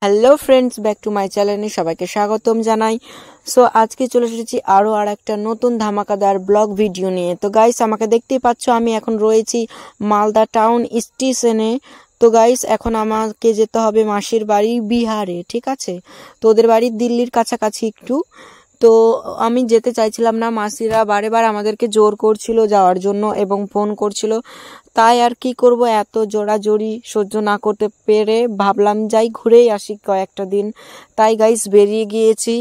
Hello friends, back to my চ্যানেলে সবাইকে স্বাগতম জানাই। সো আজকে চলে এসেছি আরও একটা নতুন ধামাকাদার ব্লগ ভিডিও নিয়ে। তো গাইস, আমাকে দেখতেই পাচ্ছ, আমি এখন রয়েছি মালদা টাউন স্টেশনে। তো গাইস, এখন আমাকে যেতে হবে মাসির বাড়ি বিহারে, ঠিক আছে? তো ওদের বাড়ি দিল্লির কাছাকাছি একটু। তো আমি যেতে চাইছিলাম না, মাসিরা বারে আমাদেরকে জোর করছিল যাওয়ার জন্য এবং ফোন করছিল। তাই আর কি করব, এত জোরাজোরি সহ্য না করতে পেরে ভাবলাম যাই ঘুরেই আসি কয়েকটা দিন। তাই গাইস বেরিয়ে গিয়েছি।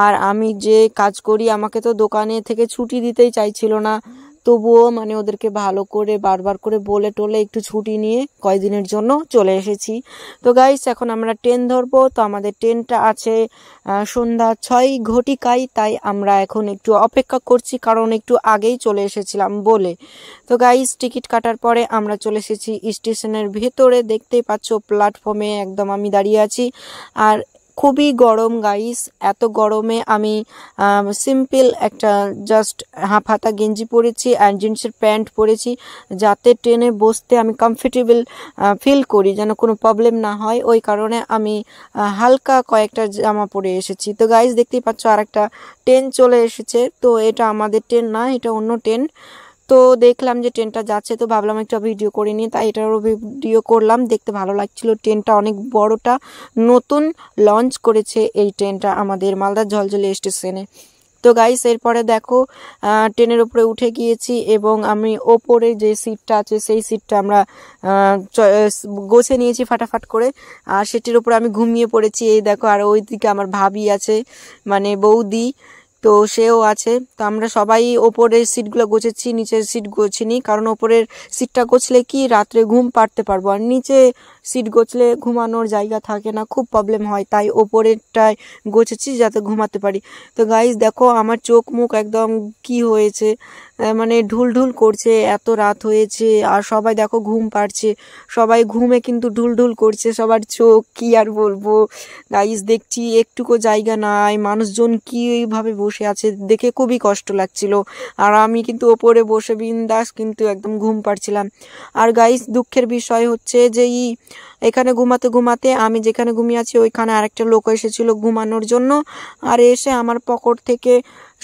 আর আমি যে কাজ করি, আমাকে তো দোকানে থেকে ছুটি দিতেই চাইছিল না, তবুও মানে ওদেরকে ভালো করে বারবার করে বলে টোলে একটু ছুটি নিয়ে কয়দিনের জন্য চলে এসেছি। তো গাইস, এখন আমরা ট্রেন ধরবো। তো আমাদের ট্রেনটা আছে সন্ধ্যা 6 ঘটিকায়। তাই আমরা এখন একটু অপেক্ষা করছি, কারণ একটু আগেই চলে এসেছিলাম বলে। তো গাইস, টিকিট কাটার পরে আমরা চলে এসেছি স্টেশনের ভেতরে। দেখতেই পাচ্ছ প্ল্যাটফর্মে একদম আমি দাঁড়িয়ে আছি। আর খুবই গরম গাইস। এত গরমে আমি সিম্পল একটা জাস্ট হাফ হাতা গেঞ্জি পরেছি আর জিন্সের প্যান্ট পরেছি, যাতে ট্রেনে বসতে আমি কমফর্টেবল ফিল করি, যেন কোনো প্রবলেম না হয়। ওই কারণে আমি হালকা কয়েকটা জামা পরে এসেছি। তো গাইস, দেখতেই পাচ্ছ আর একটা ট্রেন চলে এসেছে। তো এটা আমাদের ট্রেন না, এটা অন্য ট্রেন। তো দেখলাম যে ট্রেনটা যাচ্ছে, তো ভাবলাম একটা ভিডিও করে নিই, তাই এটারও ভিডিও করলাম। দেখতে ভালো লাগছিল, ট্রেনটা অনেক বড়টা, নতুন লঞ্চ করেছে এই ট্রেনটা আমাদের মালদা ঝলঝলি স্টেশনে। তো গাইস, এরপরে দেখো ট্রেনের উপরে উঠে গিয়েছি এবং আমি ওপরে যে সিটটা আছে সেই সিটটা আমরা গোছে নিয়েছি ফাটাফাট করে। আর সেটির উপরে আমি ঘুমিয়ে পড়েছি। এই দেখো, আর ওইদিকে আমার ভাবি আছে, মানে বৌদি, তো সেও আছে। তো আমরা সবাই ওপরের সিটগুলো গোছেছি, নিচের সিট গোছিনি, কারণ ওপরের সিটটা গোছলে কি রাত্রে ঘুম পাড়তে পারবো, আর নিচে সিট গোছলে ঘুমানোর জায়গা থাকে না, খুব প্রবলেম হয়। তাই ওপরেরটায় গোছেছি যাতে ঘুমাতে পারি। তো গাইস দেখো, আমার চোখ মুখ একদম কি হয়েছে, মানে ঢুল করছে, এত রাত হয়েছে। আর সবাই দেখো ঘুম পাড়ছে, সবাই ঘুমে কিন্তু ঢুল করছে সবার চোখ, কি আর বলবো গাইস। দেখছি একটুকু জায়গা নাই, মানুষজন কি এইভাবে বসে আছে দেখে খুবই কষ্ট লাগছিল। আর আমি কিন্তু ওপরে বসে বিন্দাস কিন্তু একদম ঘুম পাড়ছিলাম। আর গাইস, দুঃখের বিষয় হচ্ছে যে এখানে ঘুমাতে আমি যেখানে ঘুমিয়ে আছি ওইখানে আরেকটা লোক এসেছিল ঘুমানোর জন্য। আর এসে আমার পকেট থেকে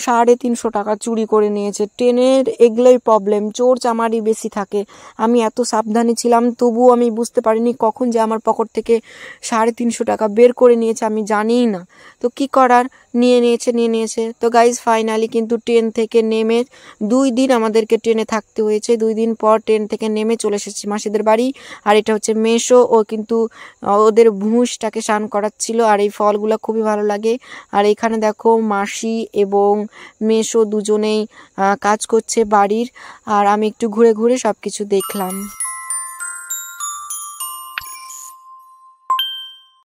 350 টাকা চুরি করে নিয়েছে। ট্রেনের এগুলোই প্রবলেম, চোর চামারি বেশি থাকে। আমি এত সাবধানে ছিলাম, তবুও আমি বুঝতে পারিনি কখন যে আমার পকেট থেকে 350 টাকা বের করে নিয়েছে, আমি জানিই না। তো কি করার, নিয়ে নিয়েছে। তো গাইজ, ফাইনালি কিন্তু ট্রেন থেকে নেমে 2 দিন আমাদেরকে ট্রেনে থাকতে হয়েছে। 2 দিন পর ট্রেন থেকে নেমে চলে এসেছি মাসিদের বাড়ি। আর এটা হচ্ছে মেশো, ও কিন্তু ওদের ভুঁসটাকে স্নান করাচ্ছিল। আর এই ফলগুলো খুবই ভালো লাগে। আর এখানে দেখো মাসি এবং মেশো দুজনেই কাজ করছে বাড়ির। আর আমি একটু ঘুরে সবকিছু দেখলাম।